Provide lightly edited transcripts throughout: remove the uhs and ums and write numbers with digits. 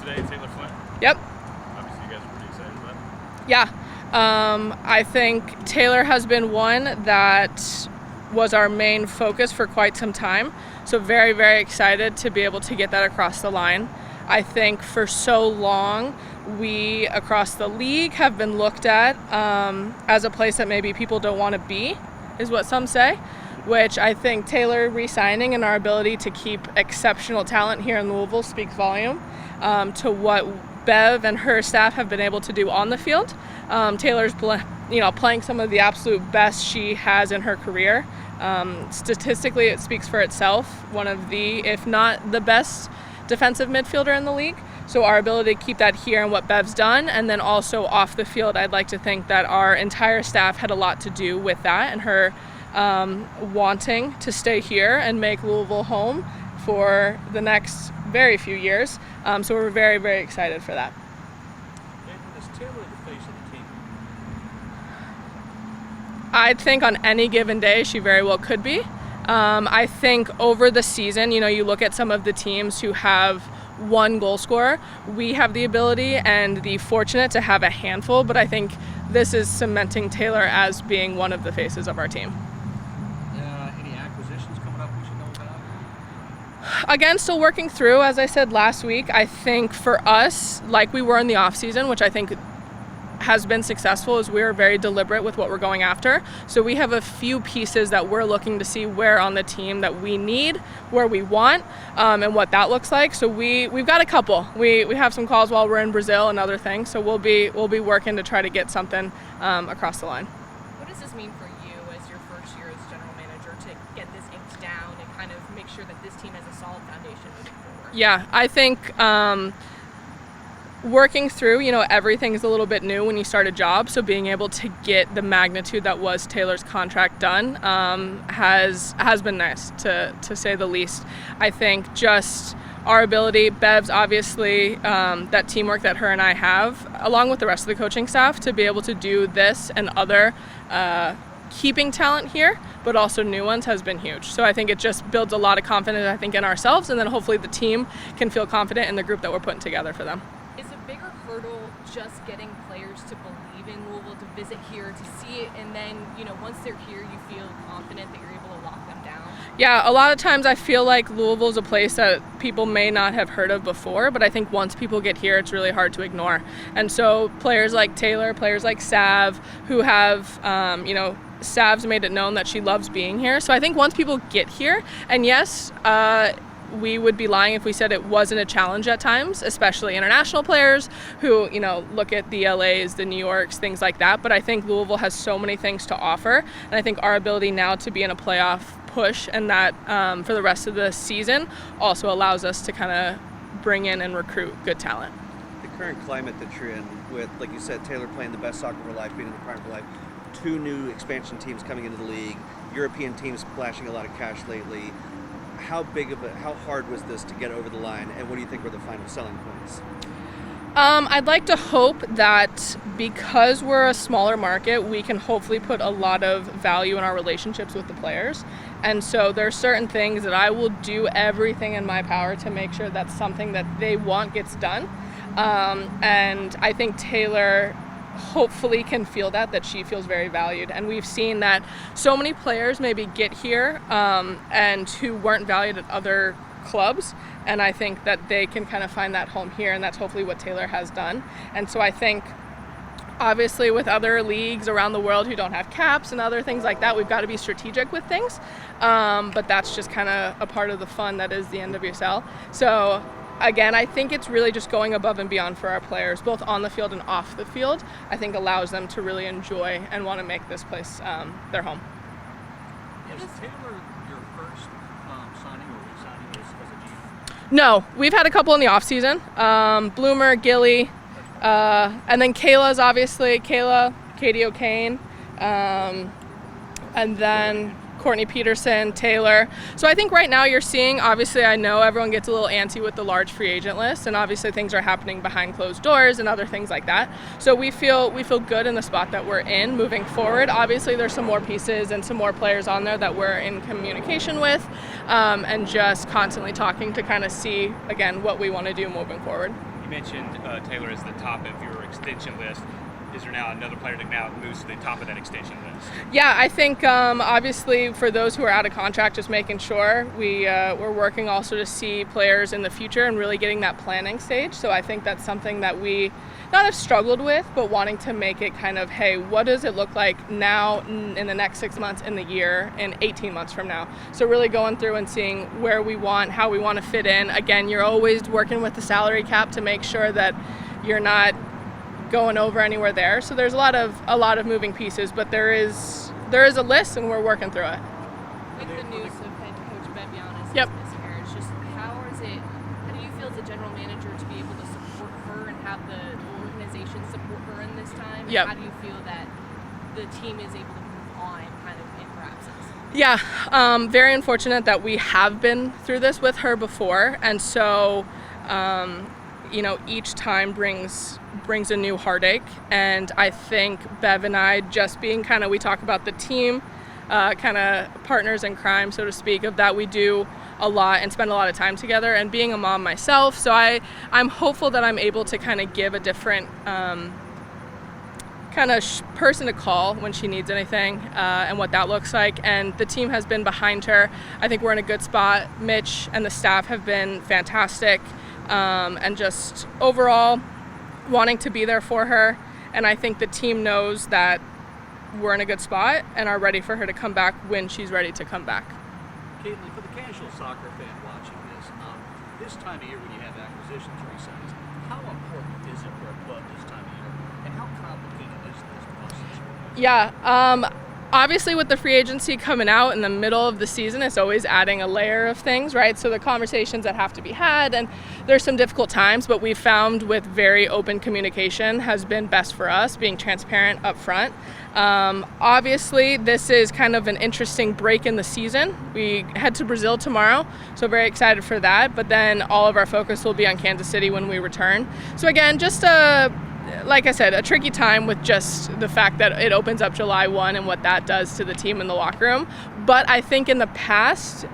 today, Taylor Flint. Yep. Obviously, you guys are pretty excited about it. Yeah. I think Taylor has been one that was our main focus for quite some time. So very, very excited to be able to get that across the line. I think for so long, we across the league have been looked at as a place that maybe people don't want to be, is what some say, which I think Taylor re-signing and our ability to keep exceptional talent here in Louisville speaks volume to what Bev and her staff have been able to do on the field. Taylor's playing some of the absolute best she has in her career. Statistically, it speaks for itself. One of the, if not the best defensive midfielder in the league. So our ability to keep that here and what Bev's done, and then also off the field, I'd like to think that our entire staff had a lot to do with that and her wanting to stay here and make Louisville home for the next very few years. So we're very, very excited for that. Is Taylor the face of the team? I think on any given day she very well could be. I think over the season, you look at some of the teams who have one goal scorer. We have the ability and the fortunate to have a handful, but I think this is cementing Taylor as being one of the faces of our team. Any acquisitions coming up we should know about? Again, still working through, as I said last week. I think for us, like we were in the off season, which I think has been successful, is we're very deliberate with what we're going after. So we have a few pieces that we're looking to see where on the team that we need, where we want, and what that looks like. So we've got a couple. We have some calls while we're in Brazil and other things. So we'll be working to try to get something across the line. What does this mean for you as your first year as general manager to get this inked down and kind of make sure that this team has a solid foundation moving forward? Yeah, I think working through, everything's a little bit new when you start a job. So being able to get the magnitude that was Taylor's contract done has been nice, to say the least. I think just our ability, Bev's obviously, that teamwork that her and I have, along with the rest of the coaching staff, to be able to do this and other keeping talent here, but also new ones, has been huge. So I think it just builds a lot of confidence, I think, in ourselves, and then hopefully the team can feel confident in the group that we're putting together for them. Is a bigger hurdle just getting players to believe in Louisville, to visit here, to see it, and then, once they're here, you feel confident that you're able to lock them down? Yeah, a lot of times I feel like Louisville's a place that people may not have heard of before, but I think once people get here, it's really hard to ignore. And so players like Taylor, players like Sav, who have, Sav's made it known that she loves being here. So I think once people get here, and yes, we would be lying if we said it wasn't a challenge at times, especially international players who, look at the LAs, the New Yorks, things like that. But I think Louisville has so many things to offer. And I think our ability now to be in a playoff push and that for the rest of the season also allows us to kind of bring in and recruit good talent. The current climate that you're in with, like you said, Taylor playing the best soccer of her life, being in the prime of her life, 2 new expansion teams coming into the league, European teams splashing a lot of cash lately. How hard was this to get over the line, and what do you think were the final selling points? I'd like to hope that because we're a smaller market, we can hopefully put a lot of value in our relationships with the players. And so there are certain things that I will do everything in my power to make sure that something that they want gets done. And I think Taylor hopefully can feel that she feels very valued. And we've seen that so many players maybe get here and who weren't valued at other clubs, and I think that they can kind of find that home here, and that's hopefully what Taylor has done. And so I think obviously with other leagues around the world who don't have caps and other things like that, we've got to be strategic with things, but that's just kind of a part of the fun that is the NWSL. So again, I think it's really just going above and beyond for our players, both on the field and off the field. I think allows them to really enjoy and want to make this place their home. Is Taylor your first signing or re-signing as a GM? No, we've had a couple in the off season. Bloomer, Gilly, and then Kayla's obviously Katie O'Kane, and then Courtney Peterson, Taylor. So I think right now you're seeing, obviously I know everyone gets a little antsy with the large free agent list, and obviously things are happening behind closed doors and other things like that. So we feel good in the spot that we're in moving forward. Obviously there's some more pieces and some more players on there that we're in communication with, and just constantly talking to kind of see, again, what we want to do moving forward. You mentioned Taylor as the top of your extension list. Is there now another player that now moves to the top of that extension list? Yeah, I think obviously for those who are out of contract, just making sure we're working also to see players in the future and really getting that planning stage. So I think that's something that we not have struggled with, but wanting to make it kind of, hey, what does it look like now in the next 6 months, in the year, and 18 months from now? So really going through and seeing where we want, how we want to fit in. Again, you're always working with the salary cap to make sure that you're not going over anywhere there. So there's a lot of moving pieces, but there is a list and we're working through it. With the news of head coach Bebianis' Yep. miscarriage, just how do you feel as a general manager to be able to support her and have the organization support her in this time? And Yep. how do you feel that the team is able to move on kind of in her absence? Yeah, very unfortunate that we have been through this with her before, and so each time brings a new heartache. And I think Bev and I, just being kind of, we talk about the team, kind of partners in crime, so to speak, of that we do a lot and spend a lot of time together, and being a mom myself, so I'm hopeful that I'm able to kind of give a different kind of person to call when she needs anything, and what that looks like. And the team has been behind her. I think we're in a good spot. Mitch and the staff have been fantastic, and just overall wanting to be there for her. And I think the team knows that we're in a good spot and are ready for her to come back when she's ready to come back. Caitlyn, for the casual soccer fan watching this time of year when you have acquisitions re-signs, how important is it for a club this time of year, and how complicated is this process? Yeah, obviously with the free agency coming out in the middle of the season, it's always adding a layer of things, right? So the conversations that have to be had, and there's some difficult times, but we've found with very open communication has been best for us, being transparent up front. Obviously, this is kind of an interesting break in the season. We head to Brazil tomorrow, so very excited for that, but then all of our focus will be on Kansas City when we return. So again, just like I said, a tricky time with just the fact that it opens up July 1 and what that does to the team in the locker room. But I think in the past,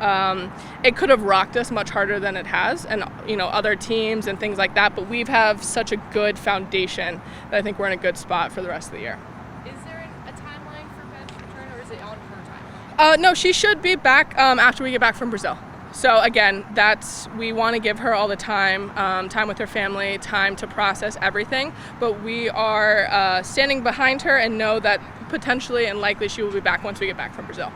it could have rocked us much harder than it has, and other teams and things like that. But we have such a good foundation that I think we're in a good spot for the rest of the year. Is there a timeline for Bev's return, or is it on her timeline? No, she should be back after we get back from Brazil. So again, we want to give her all the time, time with her family, time to process everything. But we are standing behind her and know that potentially and likely she will be back once we get back from Brazil.